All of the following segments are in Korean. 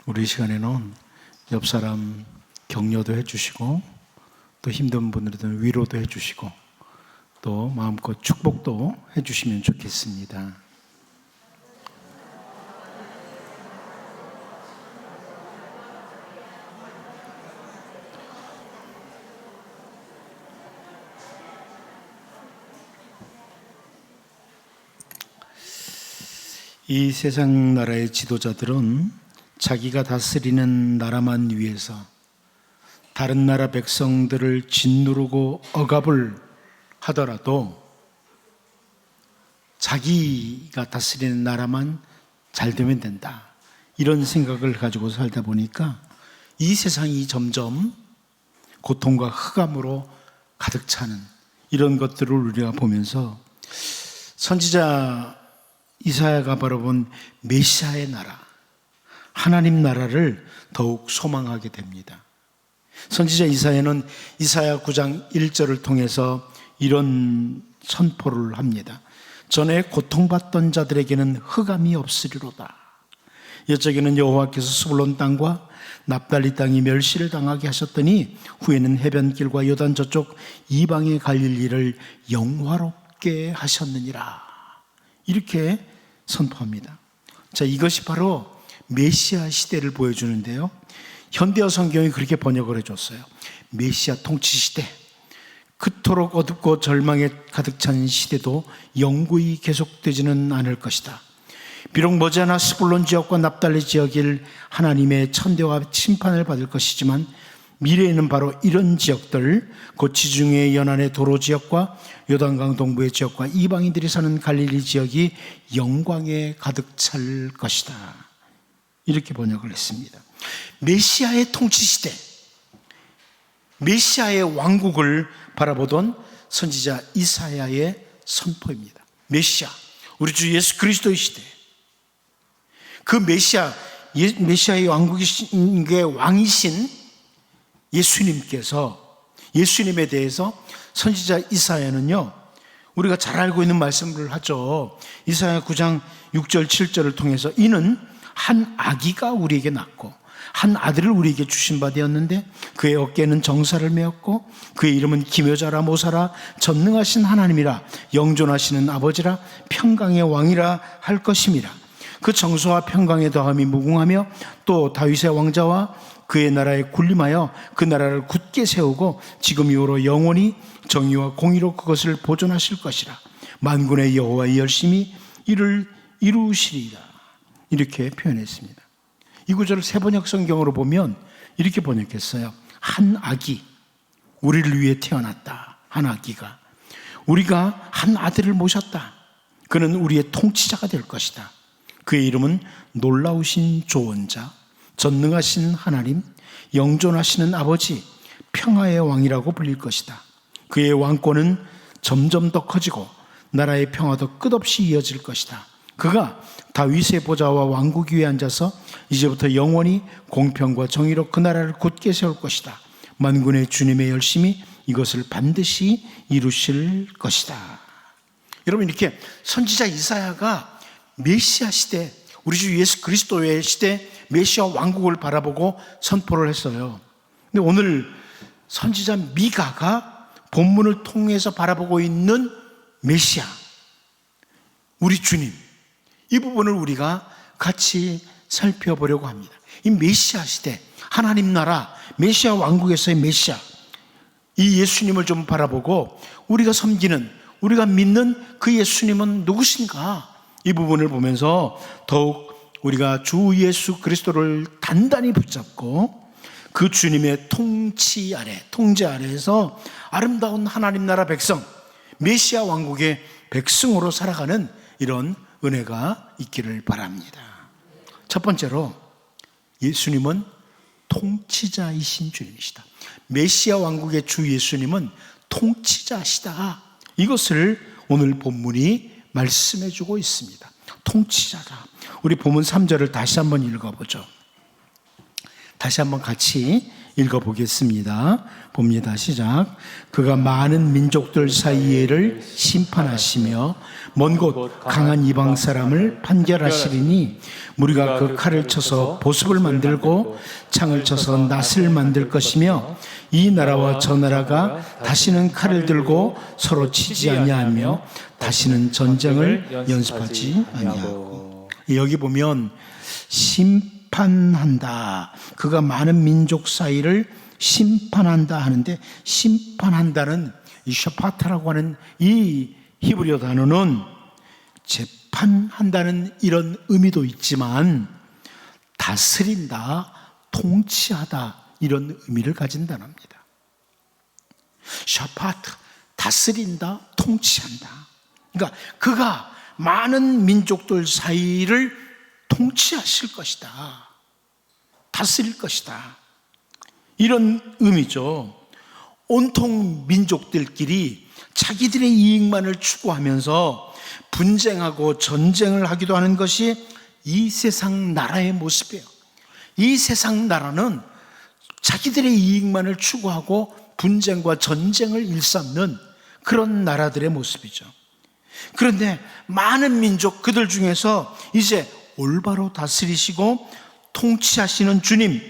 우리 시간에는 옆 사람 격려도 해주시고 또 힘든 분들은 위로도 해주시고 또 마음껏 축복도 해주시면 좋겠습니다. 이 세상 나라의 지도자들은 자기가 다스리는 나라만 위해서 다른 나라 백성들을 짓누르고 억압을 하더라도 자기가 다스리는 나라만 잘 되면 된다, 이런 생각을 가지고 살다 보니까 이 세상이 점점 고통과 흑암으로 가득 차는 이런 것들을 우리가 보면서 선지자 이사야가 바라본 메시아의 나라, 하나님 나라를 더욱 소망하게 됩니다. 선지자 이사야는 이사야 9장 1절을 통해서 이런 선포를 합니다. 전에 고통받던 자들에게는 흑암이 없으리로다. 옛적에는 여호와께서 스불론 땅과 납달리 땅이 멸시를 당하게 하셨더니 후에는 해변길과 요단 저쪽 이방에 갈릴 일을 영화롭게 하셨느니라. 이렇게 선포합니다. 자, 이것이 바로 메시아 시대를 보여주는데요, 현대어 성경이 그렇게 번역을 해줬어요. 메시아 통치 시대, 그토록 어둡고 절망에 가득 찬 시대도 영구히 계속되지는 않을 것이다. 비록 머지않아 스불론 지역과 납달리 지역일 하나님의 천대와 심판을 받을 것이지만 미래에는 바로 이런 지역들, 곧 지중해 연안의 도로 지역과 요단강 동부의 지역과 이방인들이 사는 갈릴리 지역이 영광에 가득 찰 것이다. 이렇게 번역을 했습니다. 메시아의 통치시대, 메시아의 왕국을 바라보던 선지자 이사야의 선포입니다. 메시아, 우리 주 예수 그리스도의 시대, 그 메시아의 왕국의 왕이신 예수님께서, 예수님에 대해서 선지자 이사야는요, 우리가 잘 알고 있는 말씀을 하죠. 이사야 9장 6절 7절을 통해서 이는 한 아기가 우리에게 낳고 한 아들을 우리에게 주신 바 되었는데 그의 어깨에는 정사를 메었고 그의 이름은 기묘자라 모사라 전능하신 하나님이라 영존하시는 아버지라 평강의 왕이라 할 것임이라. 그 정수와 평강의 더함이 무궁하며 또 다윗의 왕자와 그의 나라에 군림하여 그 나라를 굳게 세우고 지금 이후로 영원히 정의와 공의로 그것을 보존하실 것이라. 만군의 여호와의 열심히 이를 이루시리라. 이렇게 표현했습니다. 이 구절을 새번역 성경으로 보면 이렇게 번역했어요. 한 아기, 우리를 위해 태어났다. 한 아기가, 우리가 한 아들을 모셨다. 그는 우리의 통치자가 될 것이다. 그의 이름은 놀라우신 조언자, 전능하신 하나님, 영존하시는 아버지, 평화의 왕이라고 불릴 것이다. 그의 왕권은 점점 더 커지고 나라의 평화도 끝없이 이어질 것이다. 그가 다윗의 보좌와 왕국 위에 앉아서 이제부터 영원히 공평과 정의로 그 나라를 굳게 세울 것이다. 만군의 주님의 열심히 이것을 반드시 이루실 것이다. 여러분, 이렇게 선지자 이사야가 메시아 시대, 우리 주 예수 그리스도의 시대 메시아 왕국을 바라보고 선포를 했어요. 근데 오늘 선지자 미가가 본문을 통해서 바라보고 있는 메시아, 우리 주님, 이 부분을 우리가 같이 살펴보려고 합니다. 이 메시아 시대, 하나님 나라, 메시아 왕국에서의 메시아, 이 예수님을 좀 바라보고 우리가 섬기는, 우리가 믿는 그 예수님은 누구신가? 이 부분을 보면서 더욱 우리가 주 예수 그리스도를 단단히 붙잡고 그 주님의 통치 아래, 통제 아래에서 아름다운 하나님 나라 백성, 메시아 왕국의 백성으로 살아가는 이런 은혜가 있기를 바랍니다. 첫 번째로, 예수님은 통치자이신 주님이시다. 메시아 왕국의 주 예수님은 통치자시다. 이것을 오늘 본문이 말씀해 주고 있습니다. 통치자다. 우리 본문 3절을 다시 한번 읽어보죠. 다시 한번 같이 읽어보겠습니다. 봅니다. 시작. 그가 많은 민족들 사이에를 심판하시며 먼 곳 강한 이방 사람을 판결하시리니 우리가 그 칼을 쳐서 보습을 만들고 창을 쳐서 낫을 만들 것이며 이 나라와 저 나라가 다시는 칼을 들고 서로 치지 아니하며 다시는 전쟁을 연습하지 아니하고. 여기 보면 심판한다. 그가 많은 민족 사이를 심판한다 하는데, 심판한다는 이 샤파트라고 하는 이 히브리어 단어는 재판한다는 이런 의미도 있지만 다스린다, 통치하다 이런 의미를 가진다는 겁니다. 샤파트, 다스린다, 통치한다. 그러니까 그가 많은 민족들 사이를 통치하실 것이다, 다스릴 것이다, 이런 의미죠. 온통 민족들끼리 자기들의 이익만을 추구하면서 분쟁하고 전쟁을 하기도 하는 것이 이 세상 나라의 모습이에요. 이 세상 나라는 자기들의 이익만을 추구하고 분쟁과 전쟁을 일삼는 그런 나라들의 모습이죠. 그런데 많은 민족, 그들 중에서 이제 올바로 다스리시고 통치하시는 주님,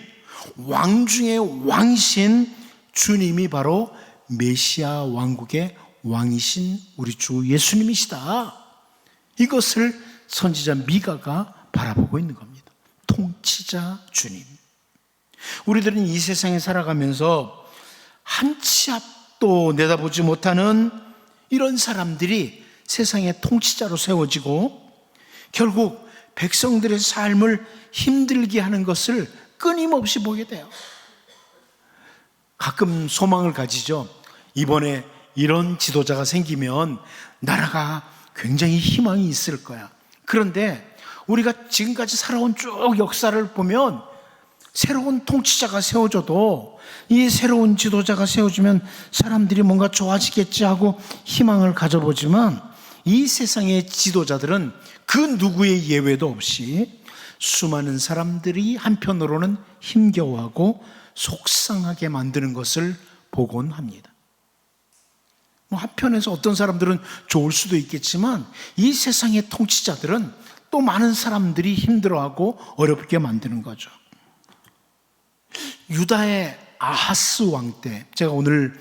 왕 중에 왕이신 주님이 바로 메시아 왕국의 왕이신 우리 주 예수님이시다. 이것을 선지자 미가가 바라보고 있는 겁니다. 통치자 주님. 우리들은 이 세상에 살아가면서 한 치 앞도 내다보지 못하는 이런 사람들이 세상의 통치자로 세워지고 결국 백성들의 삶을 힘들게 하는 것을 끊임없이 보게 돼요. 가끔 소망을 가지죠. 이번에 이런 지도자가 생기면 나라가 굉장히 희망이 있을 거야. 그런데 우리가 지금까지 살아온 쭉 역사를 보면 새로운 통치자가 세워져도 이 새로운 지도자가 세워지면 사람들이 뭔가 좋아지겠지 하고 희망을 가져보지만 이 세상의 지도자들은 그 누구의 예외도 없이 수많은 사람들이 한편으로는 힘겨워하고 속상하게 만드는 것을 보곤 합니다. 한편에서 어떤 사람들은 좋을 수도 있겠지만 이 세상의 통치자들은 또 많은 사람들이 힘들어하고 어렵게 만드는 거죠. 유다의 아하스 왕 때, 제가 오늘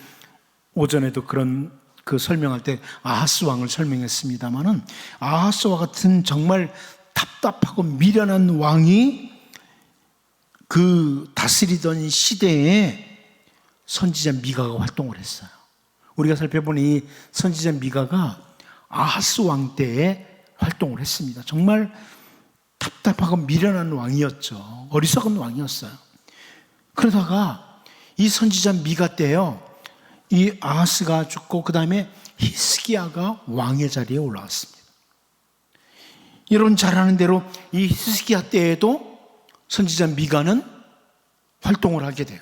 오전에도 그런 설명할 때 아하스 왕을 설명했습니다마는, 아하스와 같은 정말 답답하고 미련한 왕이 그 다스리던 시대에 선지자 미가가 활동을 했어요. 우리가 살펴본 이 선지자 미가가 아하스 왕 때에 활동을 했습니다. 정말 답답하고 미련한 왕이었죠. 어리석은 왕이었어요. 그러다가 이 선지자 미가 때요, 이 아하스가 죽고 그 다음에 히스기야가 왕의 자리에 올라왔습니다. 여러분 잘 아는 대로 이 히스기야 때에도 선지자 미가는 활동을 하게 돼요.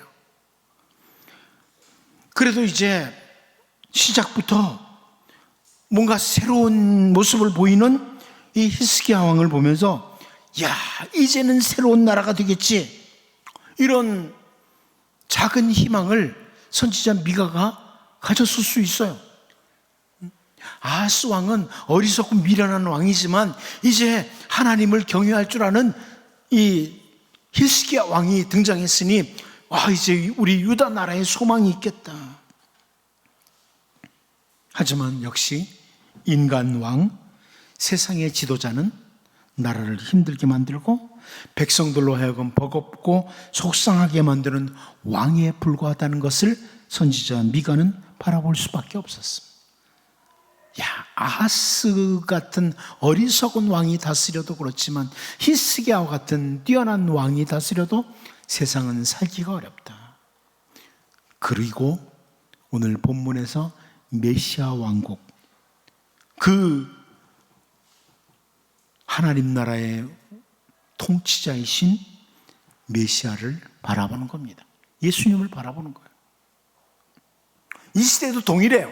그래도 이제 시작부터 뭔가 새로운 모습을 보이는 이 히스기야 왕을 보면서, 야, 이제는 새로운 나라가 되겠지, 이런 작은 희망을 선지자 미가가 가졌을 수 있어요. 아하스 왕은 어리석고 미련한 왕이지만 이제 하나님을 경외할 줄 아는 이 히스기야 왕이 등장했으니 이제 우리 유다 나라에 소망이 있겠다. 하지만 역시 인간 왕, 세상의 지도자는 나라를 힘들게 만들고 백성들로 하여금 버겁고 속상하게 만드는 왕에 불과하다는 것을 선지자 미가는 바라볼 수밖에 없었습니다. 야, 아하스 같은 어리석은 왕이 다스려도 그렇지만 히스기야와 같은 뛰어난 왕이 다스려도 세상은 살기가 어렵다. 그리고 오늘 본문에서 메시아 왕국, 그 하나님 나라의 통치자이신 메시아를 바라보는 겁니다. 예수님을 바라보는 거예요. 이 시대도 동일해요.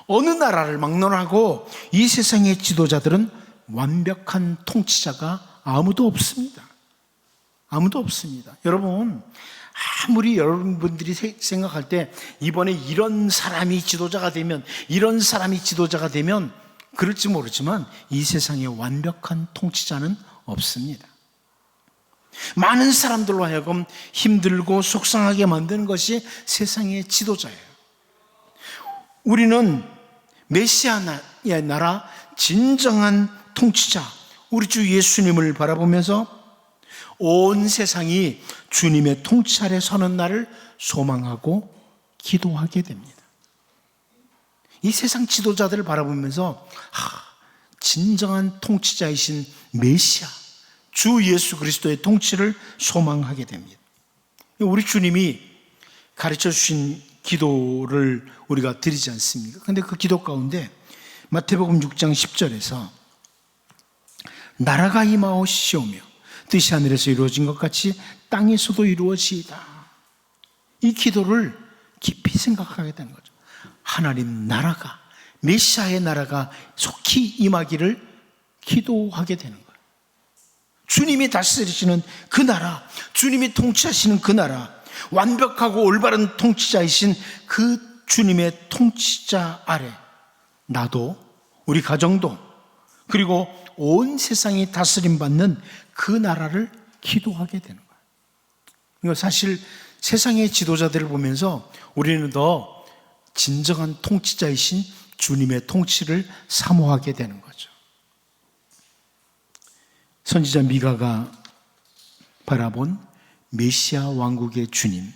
어느 나라를 막론하고 이 세상의 지도자들은 완벽한 통치자가 아무도 없습니다. 아무도 없습니다. 여러분, 아무리 여러분들이 생각할 때 이번에 이런 사람이 지도자가 되면, 이런 사람이 지도자가 되면 그럴지 모르지만 이 세상에 완벽한 통치자는 없습니다. 많은 사람들로 하여금 힘들고 속상하게 만드는 것이 세상의 지도자예요. 우리는 메시아의 나라 진정한 통치자 우리 주 예수님을 바라보면서 온 세상이 주님의 통치 아래 서는 날을 소망하고 기도하게 됩니다. 이 세상 지도자들을 바라보면서 진정한 통치자이신 메시아 주 예수 그리스도의 통치를 소망하게 됩니다. 우리 주님이 가르쳐 주신 기도를 우리가 드리지 않습니까? 그런데 그 기도 가운데 마태복음 6장 10절에서 나라가 임하옵시오며 뜻이 하늘에서 이루어진 것 같이 땅에서도 이루어지이다. 이 기도를 깊이 생각하게 되는 거죠. 하나님 나라가, 메시아의 나라가 속히 임하기를 기도하게 되는 거예요. 주님이 다스리시는 그 나라, 주님이 통치하시는 그 나라, 완벽하고 올바른 통치자이신 그 주님의 통치자 아래 나도, 우리 가정도, 그리고 온 세상이 다스림받는 그 나라를 기도하게 되는 거예요. 이거 사실 세상의 지도자들을 보면서 우리는 더 진정한 통치자이신 주님의 통치를 사모하게 되는 거죠. 선지자 미가가 바라본 메시아 왕국의 주님,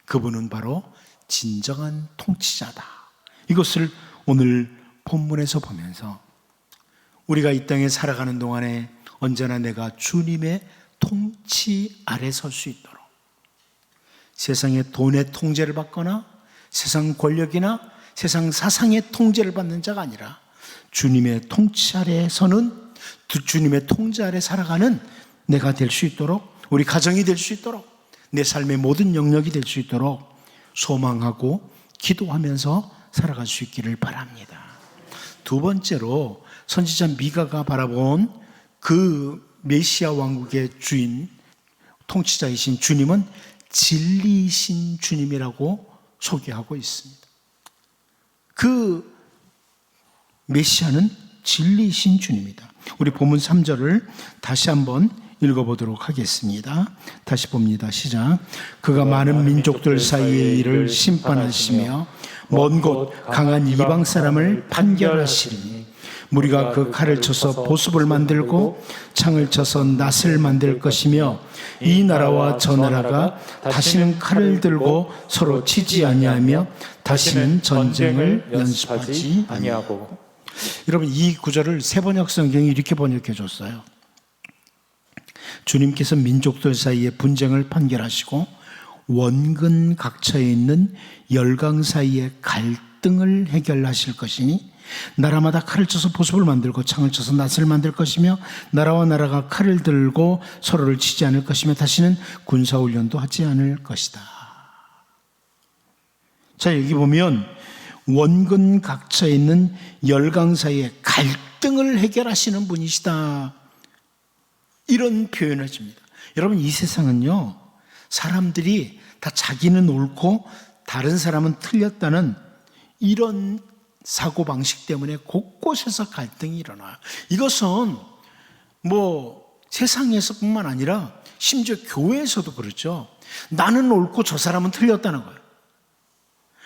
그분은 바로 진정한 통치자다. 이것을 오늘 본문에서 보면서 우리가 이 땅에 살아가는 동안에 언제나 내가 주님의 통치 아래 설 수 있도록, 세상의 돈의 통제를 받거나 세상 권력이나 세상 사상의 통제를 받는 자가 아니라 주님의 통치 아래 서는, 주님의 통제 아래 살아가는 내가 될 수 있도록, 우리 가정이 될 수 있도록, 내 삶의 모든 영역이 될 수 있도록 소망하고 기도하면서 살아갈 수 있기를 바랍니다. 두 번째로 선지자 미가가 바라본 그 메시아 왕국의 주인, 통치자이신 주님은 진리이신 주님이라고 소개하고 있습니다. 그 메시아는 진리이신 주님이다. 우리 본문 3절을 다시 한번 읽어보도록 하겠습니다. 다시 봅니다. 시작. 그가 많은 민족들 사이의 일을 심판하시며 먼 곳 강한 이방 사람을 판결하시리니 무리가 그 칼을 쳐서 보습을 만들고 창을 쳐서 낫을 만들 것이며 이 나라와 저 나라가 다시는 칼을 들고 서로 치지 아니하며 다시는 전쟁을 연습하지 아니하고. 여러분, 이 구절을 세번역 성경이 이렇게 번역해 줬어요. 주님께서 민족들 사이의 분쟁을 판결하시고 원근 각처에 있는 열강 사이의 갈등을 해결하실 것이니 나라마다 칼을 쳐서 보습을 만들고 창을 쳐서 낫을 만들 것이며 나라와 나라가 칼을 들고 서로를 치지 않을 것이며 다시는 군사훈련도 하지 않을 것이다. 자, 여기 보면 원근 각처에 있는 열강 사이의 갈등을 해결하시는 분이시다, 이런 표현을 해줍니다. 여러분, 이 세상은요, 사람들이 다 자기는 옳고 다른 사람은 틀렸다는 이런 사고방식 때문에 곳곳에서 갈등이 일어나요. 이것은 세상에서뿐만 아니라 심지어 교회에서도 그렇죠. 나는 옳고 저 사람은 틀렸다는 거예요.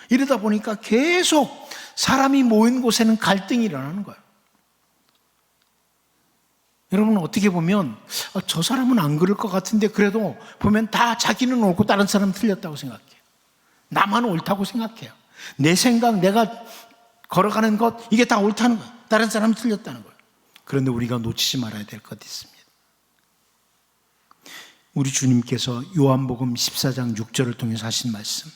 이러다 보니까 계속 사람이 모인 곳에는 갈등이 일어나는 거예요. 여러분, 어떻게 보면 저 사람은 안 그럴 것 같은데 그래도 보면 다 자기는 옳고 다른 사람은 틀렸다고 생각해요. 나만 옳다고 생각해요. 내 생각, 내가 걸어가는 것, 이게 다 옳다는 거예요. 다른 사람은 틀렸다는 거예요. 그런데 우리가 놓치지 말아야 될 것이 있습니다. 우리 주님께서 요한복음 14장 6절을 통해서 하신 말씀,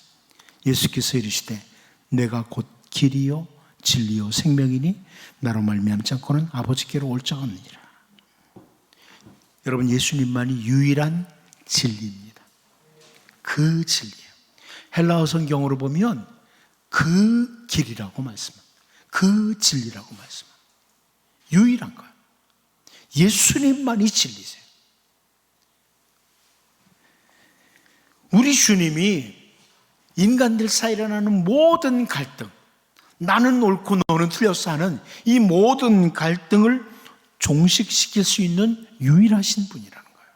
예수께서 이르시되 내가 곧 길이요 진리요 생명이니 나로 말미암지 않고는 아버지께로 올 자가 없느니라. 여러분, 예수님만이 유일한 진리입니다. 그 진리예요. 헬라어 성경으로 보면 그 길이라고 말씀합니다. 그 진리라고 말씀합니다. 유일한 거예요. 예수님만이 진리세요. 우리 주님이 인간들 사이에 일어나는 모든 갈등, 나는 옳고 너는 틀렸어 하는 이 모든 갈등을 종식시킬 수 있는 유일하신 분이라는 거예요.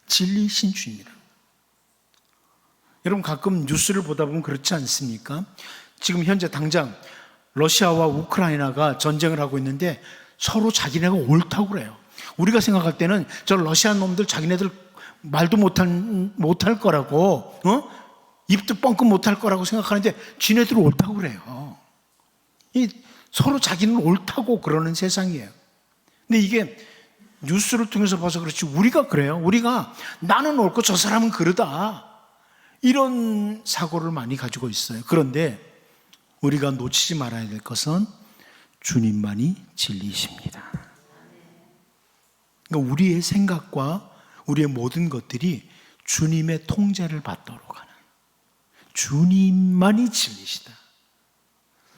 진리이신 주님이라는 거예요. 여러분 가끔 뉴스를 보다 보면 그렇지 않습니까? 지금 현재 당장 러시아와 우크라이나가 전쟁을 하고 있는데 서로 자기네가 옳다고 그래요. 우리가 생각할 때는 저 러시아 놈들 자기네들 말도 못할 거라고, 입도 뻥끗 못할 거라고 생각하는데 지네들 옳다고 그래요. 서로 자기는 옳다고 그러는 세상이에요. 근데 이게 뉴스를 통해서 봐서 그렇지 우리가 그래요. 우리가 나는 옳고 저 사람은 그러다, 이런 사고를 많이 가지고 있어요. 그런데 우리가 놓치지 말아야 될 것은 주님만이 진리이십니다. 그러니까 우리의 생각과 우리의 모든 것들이 주님의 통제를 받도록 하는, 주님만이 진리시다.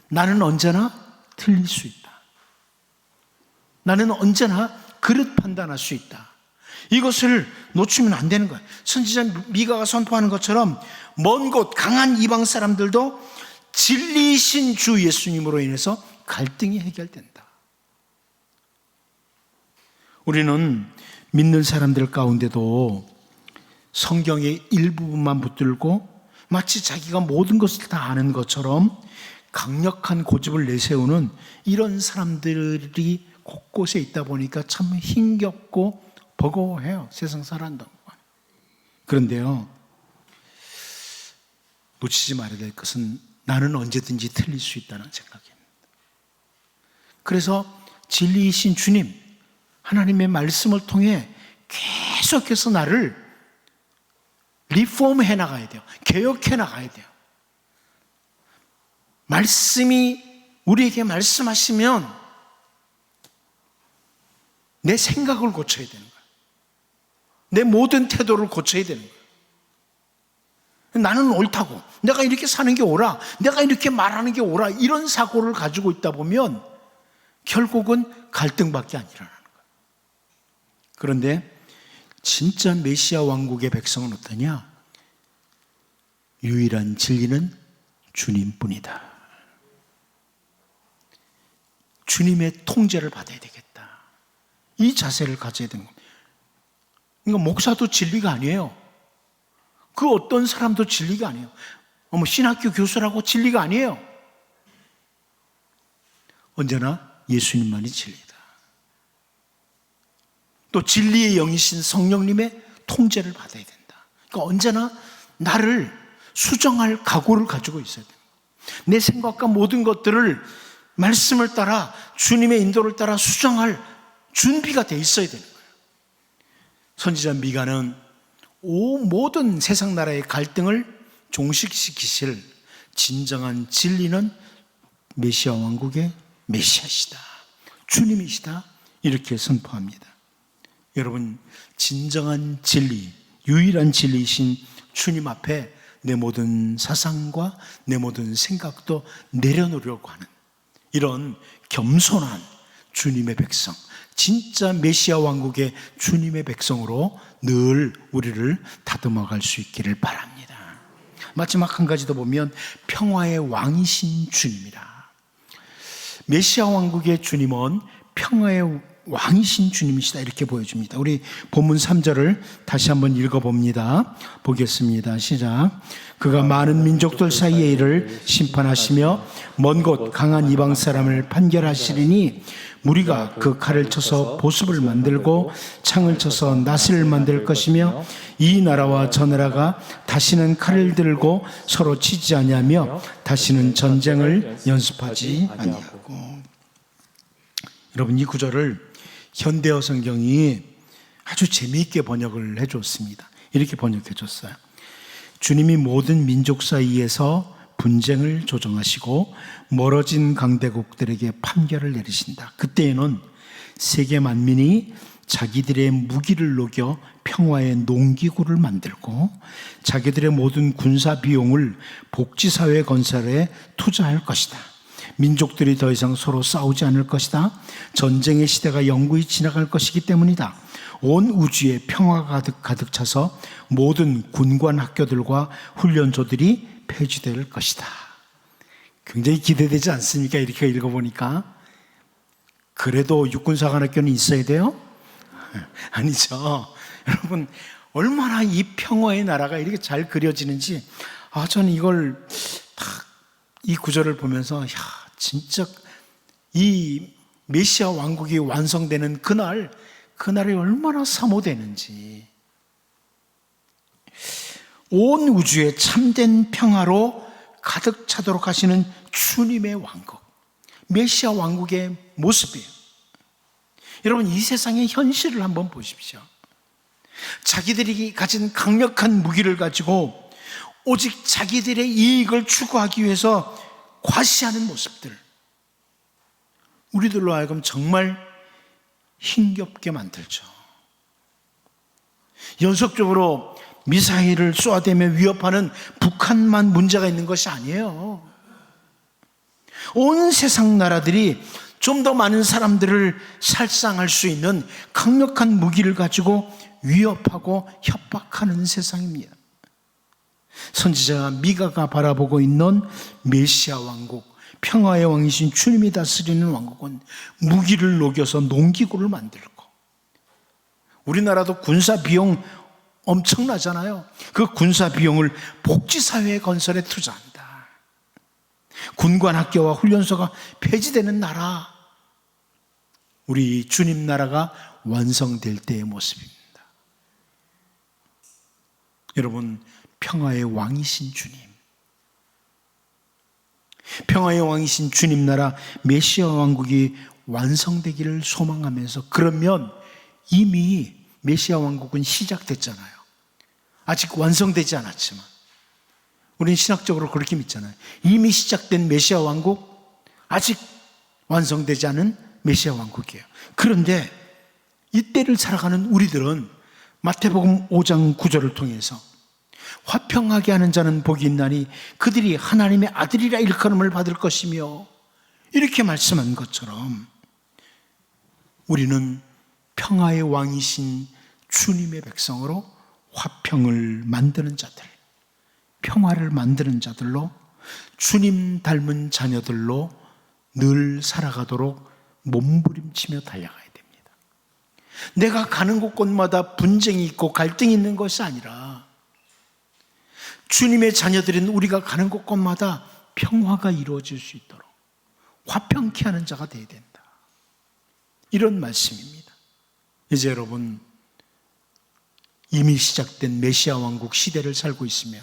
나는 언제나 틀릴 수 있다. 나는 언제나 그릇 판단할 수 있다. 이것을 놓치면 안 되는 거예요. 선지자 미가가 선포하는 것처럼 먼 곳 강한 이방 사람들도 진리이신 주 예수님으로 인해서 갈등이 해결된다. 우리는 믿는 사람들 가운데도 성경의 일부분만 붙들고 마치 자기가 모든 것을 다 아는 것처럼 강력한 고집을 내세우는 이런 사람들이 곳곳에 있다 보니까 참 힘겹고 버거워해요. 세상 살아간다고. 그런데요, 놓치지 말아야 될 것은 나는 언제든지 틀릴 수 있다는 생각입니다. 그래서 진리이신 주님, 하나님의 말씀을 통해 계속해서 나를 리폼해 나가야 돼요. 개혁해 나가야 돼요. 말씀이 우리에게 말씀하시면 내 생각을 고쳐야 되는 거예요. 내 모든 태도를 고쳐야 되는 거예요. 나는 옳다고, 내가 이렇게 사는 게 옳아, 내가 이렇게 말하는 게 옳아, 이런 사고를 가지고 있다 보면 결국은 갈등밖에 안 일어나는 거예요. 그런데 진짜 메시아 왕국의 백성은 어떠냐? 유일한 진리는 주님뿐이다. 주님의 통제를 받아야 되겠다. 이 자세를 가져야 되는 겁니다. 그러니까 목사도 진리가 아니에요. 그 어떤 사람도 진리가 아니에요. 신학교 교수라고 진리가 아니에요. 언제나 예수님만이 진리다. 또 진리의 영이신 성령님의 통제를 받아야 된다. 그러니까 언제나 나를 수정할 각오를 가지고 있어야 됩니다. 내 생각과 모든 것들을 말씀을 따라, 주님의 인도를 따라 수정할 준비가 돼 있어야 되는 거예요. 선지자 미가는 모든 세상 나라의 갈등을 종식시키실 진정한 진리는 메시아 왕국의 메시아시다, 주님이시다, 이렇게 선포합니다. 여러분, 진정한 진리, 유일한 진리이신 주님 앞에 내 모든 사상과 내 모든 생각도 내려놓으려고 하는 이런 겸손한 주님의 백성, 진짜 메시아 왕국의 주님의 백성으로 늘 우리를 다듬어갈 수 있기를 바랍니다. 마지막 한 가지 더 보면 평화의 왕이신 주님이라. 메시아 왕국의 주님은 평화의 왕이신 주님이시다, 이렇게 보여줍니다. 우리 본문 3절을 다시 한번 읽어봅니다. 보겠습니다. 시작. 그가 많은 민족들 사이의 일을 심판하시며 먼 곳 강한 이방 사람을 판결하시리니 무리가 그 칼을 쳐서 보습을 만들고 창을 쳐서 낫을 만들 것이며 이 나라와 저 나라가 다시는 칼을 들고 서로 치지 아니하며 다시는 전쟁을 연습하지 아니하고. 여러분, 이 구절을 현대어 성경이 아주 재미있게 번역을 해줬습니다. 이렇게 번역해줬어요. 주님이 모든 민족 사이에서 분쟁을 조정하시고 멀어진 강대국들에게 판결을 내리신다. 그때에는 세계 만민이 자기들의 무기를 녹여 평화의 농기구를 만들고 자기들의 모든 군사 비용을 복지사회 건설에 투자할 것이다. 민족들이 더 이상 서로 싸우지 않을 것이다. 전쟁의 시대가 영구히 지나갈 것이기 때문이다. 온 우주에 평화가 가득 차서 모든 군관 학교들과 훈련소들이 폐지될 것이다. 굉장히 기대되지 않습니까? 이렇게 읽어보니까. 그래도 육군사관학교는 있어야 돼요? 아니죠. 여러분, 얼마나 이 평화의 나라가 이렇게 잘 그려지는지, 저는 이걸 딱 이 구절을 보면서, 진짜 이 메시아 왕국이 완성되는 그날이 얼마나 사모되는지. 온 우주에 참된 평화로 가득 차도록 하시는 주님의 왕국, 메시아 왕국의 모습이에요. 여러분, 이 세상의 현실을 한번 보십시오. 자기들이 가진 강력한 무기를 가지고 오직 자기들의 이익을 추구하기 위해서 과시하는 모습들, 우리들로 하여금 정말 힘겹게 만들죠. 연속적으로 미사일을 쏘아대며 위협하는 북한만 문제가 있는 것이 아니에요. 온 세상 나라들이 좀 더 많은 사람들을 살상할 수 있는 강력한 무기를 가지고 위협하고 협박하는 세상입니다. 선지자 미가가 바라보고 있는 메시아 왕국, 평화의 왕이신 주님이 다스리는 왕국은 무기를 녹여서 농기구를 만들고, 우리나라도 군사 비용 엄청나잖아요. 그 군사 비용을 복지사회 건설에 투자한다. 군관학교와 훈련소가 폐지되는 나라, 우리 주님 나라가 완성될 때의 모습입니다. 여러분, 평화의 왕이신 주님, 평화의 왕이신 주님 나라 메시아 왕국이 완성되기를 소망하면서, 그러면 이미 메시아 왕국은 시작됐잖아요. 아직 완성되지 않았지만 우리는 신학적으로 그렇게 믿잖아요. 이미 시작된 메시아 왕국, 아직 완성되지 않은 메시아 왕국이에요. 그런데 이때를 살아가는 우리들은 마태복음 5장 9절을 통해서 화평하게 하는 자는 복이 있나니 그들이 하나님의 아들이라 일컬음을 받을 것이며, 이렇게 말씀한 것처럼 우리는 평화의 왕이신 주님의 백성으로 화평을 만드는 자들, 평화를 만드는 자들로, 주님 닮은 자녀들로 늘 살아가도록 몸부림치며 달려가야 됩니다. 내가 가는 곳곳마다 분쟁이 있고 갈등이 있는 것이 아니라 주님의 자녀들인 우리가 가는 곳곳마다 평화가 이루어질 수 있도록 화평케 하는 자가 되어야 된다. 이런 말씀입니다. 이제 여러분, 이미 시작된 메시아 왕국 시대를 살고 있으며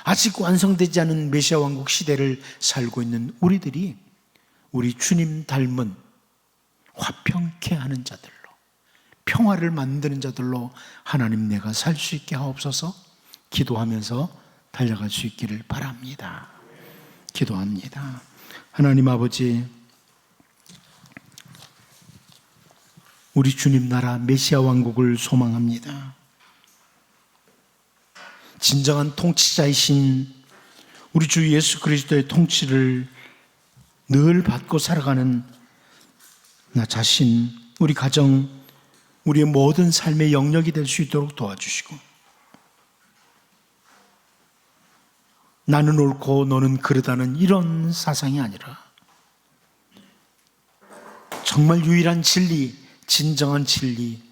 아직 완성되지 않은 메시아 왕국 시대를 살고 있는 우리들이 우리 주님 닮은 화평케 하는 자들로, 평화를 만드는 자들로 하나님 내가 살 수 있게 하옵소서 기도하면서 달려갈 수 있기를 바랍니다. 기도합니다. 하나님 아버지, 우리 주님 나라 메시아 왕국을 소망합니다. 진정한 통치자이신 우리 주 예수 그리스도의 통치를 늘 받고 살아가는 나 자신, 우리 가정, 우리의 모든 삶의 영역이 될 수 있도록 도와주시고, 나는 옳고 너는 그르다는 이런 사상이 아니라 정말 유일한 진리, 진정한 진리,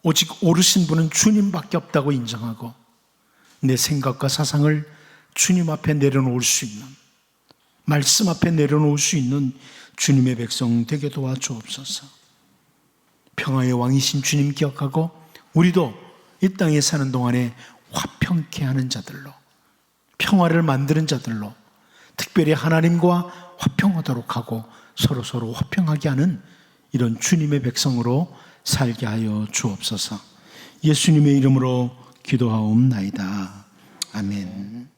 오직 옳으신 분은 주님밖에 없다고 인정하고 내 생각과 사상을 주님 앞에 내려놓을 수 있는, 말씀 앞에 내려놓을 수 있는 주님의 백성 되게 도와주옵소서. 평화의 왕이신 주님 기억하고 우리도 이 땅에 사는 동안에 화평케 하는 자들로, 평화를 만드는 자들로, 특별히 하나님과 화평하도록 하고 서로 화평하게 하는 이런 주님의 백성으로 살게 하여 주옵소서. 예수님의 이름으로 기도하옵나이다. 아멘.